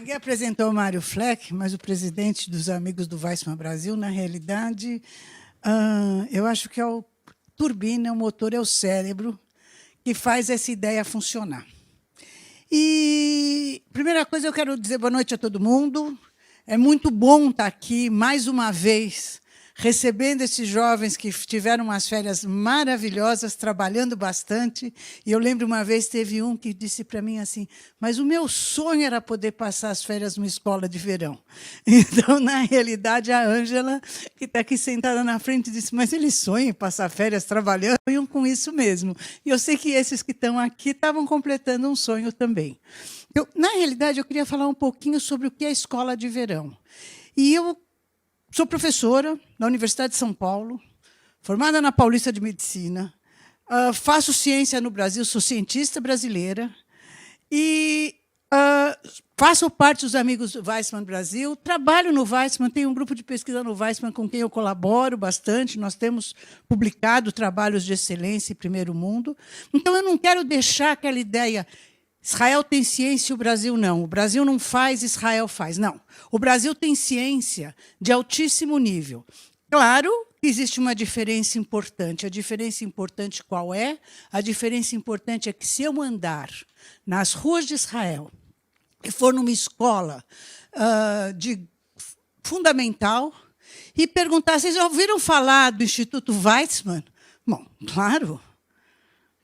Ninguém apresentou o Mário Fleck, mas o presidente dos Amigos do Weissman Brasil, na realidade, eu acho que é o turbina, o motor é o cérebro que faz essa ideia funcionar. E, primeira coisa, eu quero dizer boa noite a todo mundo. É muito bom estar aqui, mais uma vez, recebendo esses jovens que tiveram umas férias maravilhosas, trabalhando bastante. E eu lembro uma vez, teve um que disse para mim assim, mas o meu sonho era poder passar as férias numa escola de verão. Então, na realidade, a Ângela, que está aqui sentada na frente, disse, mas eles sonham em passar férias trabalhando, sonham com isso mesmo. E eu sei que esses que estão aqui estavam completando um sonho também. Então, na realidade, eu queria falar um pouquinho sobre o que é a escola de verão. E eu sou professora na Universidade de São Paulo, formada na Paulista de Medicina, faço ciência no Brasil, sou cientista brasileira, e faço parte dos Amigos do Weissman Brasil, trabalho no Weissman, tenho um grupo de pesquisa no Weissman com quem eu colaboro bastante, nós temos publicado trabalhos de excelência em primeiro mundo. Então, eu não quero deixar aquela ideia, Israel tem ciência e o Brasil não. O Brasil não faz, Israel faz. Não. O Brasil tem ciência de altíssimo nível. Claro que existe uma diferença importante. A diferença importante qual é? A diferença importante é que se eu andar nas ruas de Israel e for numa escola fundamental e perguntar, vocês já ouviram falar do Instituto Weizmann? Bom, claro.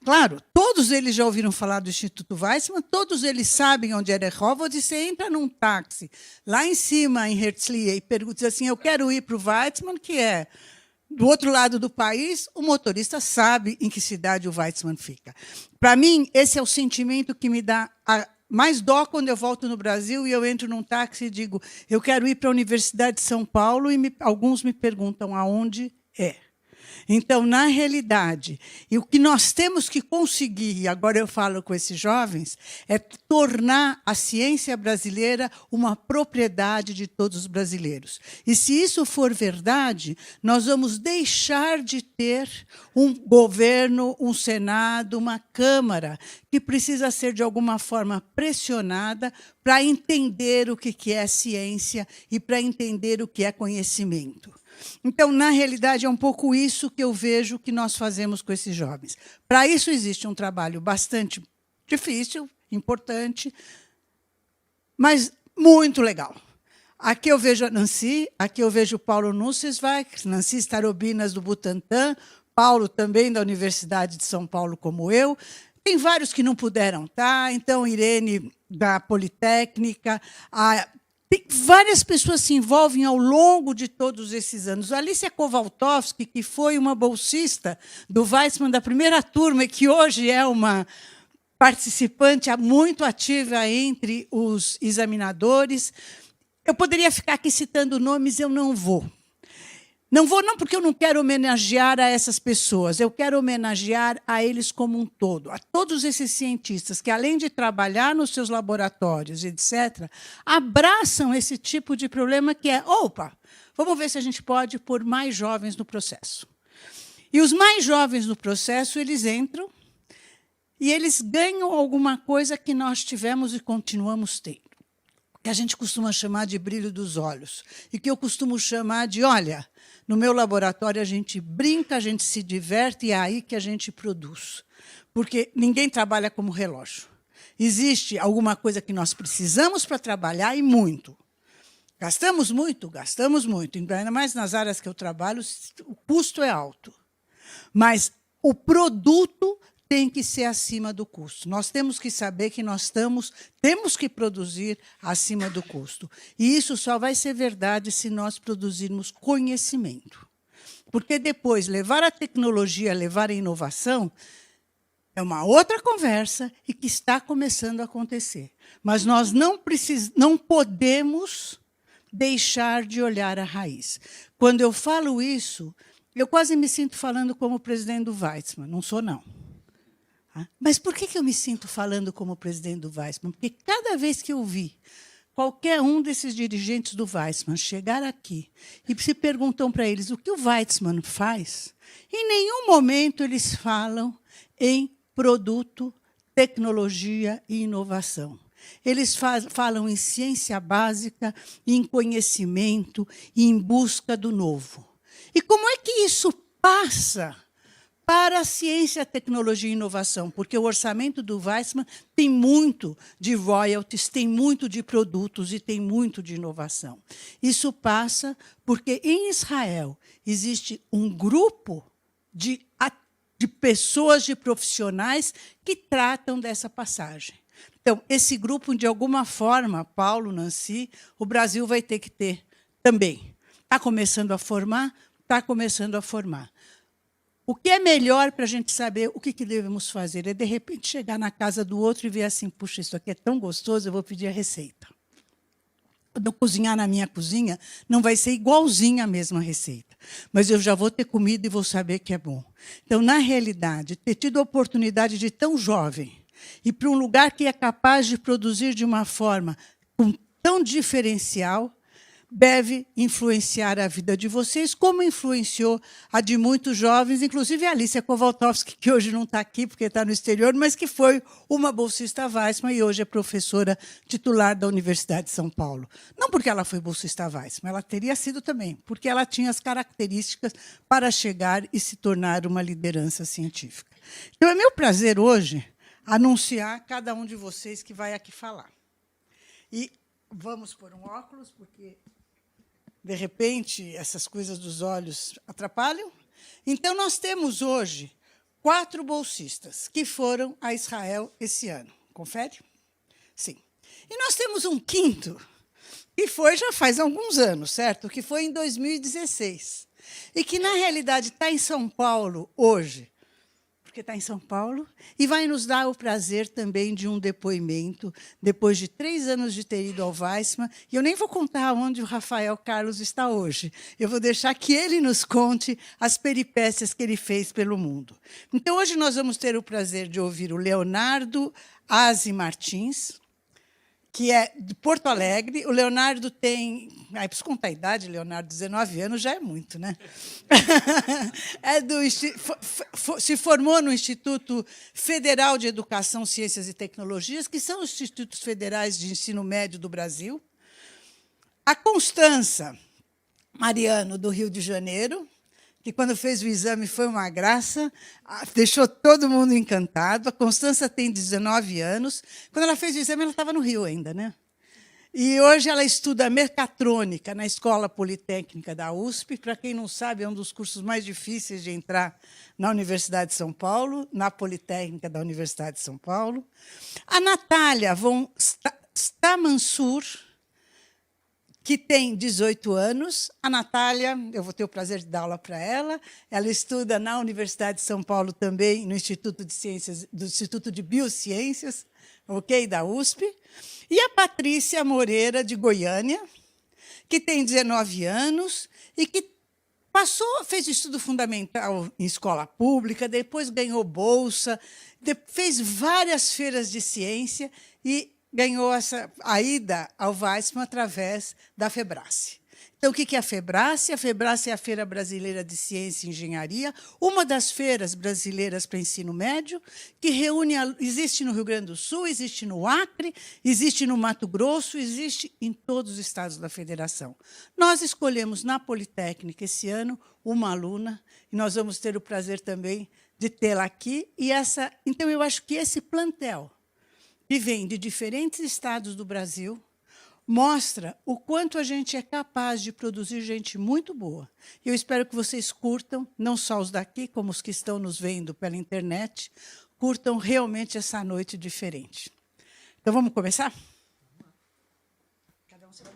Claro, todos eles já ouviram falar do Instituto Weissman, todos eles sabem onde é Rehovot, e você entra num táxi lá em cima, em Herzliya, e pergunta assim, eu quero ir para o Weizmann, que é do outro lado do país, o motorista sabe em que cidade o Weizmann fica. Para mim, esse é o sentimento que me dá mais dó quando eu volto no Brasil e eu entro num táxi e digo, eu quero ir para a Universidade de São Paulo, e alguns me perguntam aonde é. Então, na realidade, e o que nós temos que conseguir, e agora eu falo com esses jovens, é tornar a ciência brasileira uma propriedade de todos os brasileiros. E se isso for verdade, nós vamos deixar de ter um governo, um Senado, uma Câmara, que precisa ser, de alguma forma, pressionada para entender o que é ciência e para entender o que é conhecimento. Então, na realidade, é um pouco isso que eu vejo que nós fazemos com esses jovens. Para isso, existe um trabalho bastante difícil, importante, mas muito legal. Aqui eu vejo a Nancy, aqui eu vejo o Paulo Nussweig, Nancy Starobinas, do Butantan, Paulo também da Universidade de São Paulo, como eu. Tem vários que não puderam estar, então, Irene, da Politécnica, tem várias pessoas que se envolvem ao longo de todos esses anos. A Alicia Kowaltowski, que foi uma bolsista do Weissman da primeira turma e que hoje é uma participante muito ativa entre os examinadores. Eu poderia ficar aqui citando nomes, eu não vou. Não vou não porque eu não quero homenagear a essas pessoas, eu quero homenagear a eles como um todo, a todos esses cientistas que, além de trabalhar nos seus laboratórios, etc., abraçam esse tipo de problema que é, opa, vamos ver se a gente pode pôr mais jovens no processo. E os mais jovens no processo, eles entram e eles ganham alguma coisa que nós tivemos e continuamos tendo, que a gente costuma chamar de brilho dos olhos, e que eu costumo chamar de, olha, no meu laboratório a gente brinca, a gente se diverte, e é aí que a gente produz. Porque ninguém trabalha como relógio. Existe alguma coisa que nós precisamos para trabalhar, e muito. Gastamos muito, ainda mais nas áreas que eu trabalho, o custo é alto. Mas o produto tem que ser acima do custo. Nós temos que saber que nós temos que produzir acima do custo. E isso só vai ser verdade se nós produzirmos conhecimento. Porque depois, levar a tecnologia, levar a inovação, é uma outra conversa e que está começando a acontecer. Mas nós não podemos deixar de olhar a raiz. Quando eu falo isso, eu quase me sinto falando como presidente do Weissman. Não sou, não. Mas por que eu me sinto falando como presidente do Weissman? Porque cada vez que eu vi qualquer um desses dirigentes do Weissman chegar aqui e se perguntam para eles o que o Weissman faz, em nenhum momento eles falam em produto, tecnologia e inovação. Eles falam em ciência básica, em conhecimento e em busca do novo. E como é que isso passa para a ciência, tecnologia e inovação? Porque o orçamento do Weizmann tem muito de royalties, tem muito de produtos e tem muito de inovação. Isso passa porque, em Israel, existe um grupo de pessoas, de profissionais que tratam dessa passagem. Então, esse grupo, de alguma forma, Paulo, Nancy, o Brasil vai ter que ter também. Está começando a formar? Está começando a formar. O que é melhor para a gente saber o que devemos fazer? É, de repente, chegar na casa do outro e ver assim, puxa, isso aqui é tão gostoso, eu vou pedir a receita. Quando eu cozinhar na minha cozinha, não vai ser igualzinha a mesma receita. Mas eu já vou ter comido e vou saber que é bom. Então, na realidade, ter tido a oportunidade de tão jovem ir para um lugar que é capaz de produzir de uma forma tão diferencial, deve influenciar a vida de vocês, como influenciou a de muitos jovens, inclusive a Alicia Kowaltowski, que hoje não está aqui porque está no exterior, mas que foi uma bolsista Weizmann e hoje é professora titular da Universidade de São Paulo. Não porque ela foi bolsista Weizmann, ela teria sido também, porque ela tinha as características para chegar e se tornar uma liderança científica. Então, é meu prazer hoje anunciar cada um de vocês que vai aqui falar. E vamos pôr um óculos, porque, de repente, essas coisas dos olhos atrapalham. Então, nós temos hoje 4 bolsistas que foram a Israel esse ano. Confere? Sim. E nós temos um 5º, que foi já faz alguns anos, certo? Que foi em 2016. E que, na realidade, está em São Paulo hoje, porque está em São Paulo, e vai nos dar o prazer também de um depoimento, depois de 3 anos de ter ido ao Weizmann, e eu nem vou contar onde o Rafael Carlos está hoje, eu vou deixar que ele nos conte as peripécias que ele fez pelo mundo. Então, hoje nós vamos ter o prazer de ouvir o Leonardo Aze Martins, que é de Porto Alegre. O Leonardo tem... preciso contar a idade, Leonardo, 19 anos já é muito, né? Se formou no Instituto Federal de Educação, Ciências e Tecnologias, que são os institutos federais de ensino médio do Brasil. A Constança Mariano, do Rio de Janeiro, que, quando fez o exame, foi uma graça, deixou todo mundo encantado. A Constança tem 19 anos. Quando ela fez o exame, ela estava no Rio ainda, né? E hoje ela estuda mecatrônica na Escola Politécnica da USP. Para quem não sabe, é um dos cursos mais difíceis de entrar na Universidade de São Paulo, na Politécnica da Universidade de São Paulo. A Natália von Stamansur, que tem 18 anos. A Natália, eu vou ter o prazer de dar aula para ela. Ela estuda na Universidade de São Paulo também, no Instituto de Ciências, do Instituto de Biociências, ok, da USP. E a Patrícia Moreira, de Goiânia, que tem 19 anos e que fez estudo fundamental em escola pública, depois ganhou bolsa, fez várias feiras de ciência e ganhou a ida ao Weizmann através da FEBRACE. Então, o que é a FEBRACE? A FEBRACE é a Feira Brasileira de Ciência e Engenharia, uma das feiras brasileiras para ensino médio, que existe no Rio Grande do Sul, existe no Acre, existe no Mato Grosso, existe em todos os estados da federação. Nós escolhemos, na Politécnica, esse ano, uma aluna, e nós vamos ter o prazer também de tê-la aqui. Então, eu acho que esse plantel, que vem de diferentes estados do Brasil, mostra o quanto a gente é capaz de produzir gente muito boa. Eu espero que vocês curtam, não só os daqui, como os que estão nos vendo pela internet, curtam realmente essa noite diferente. Então, vamos começar? Cada um se vai...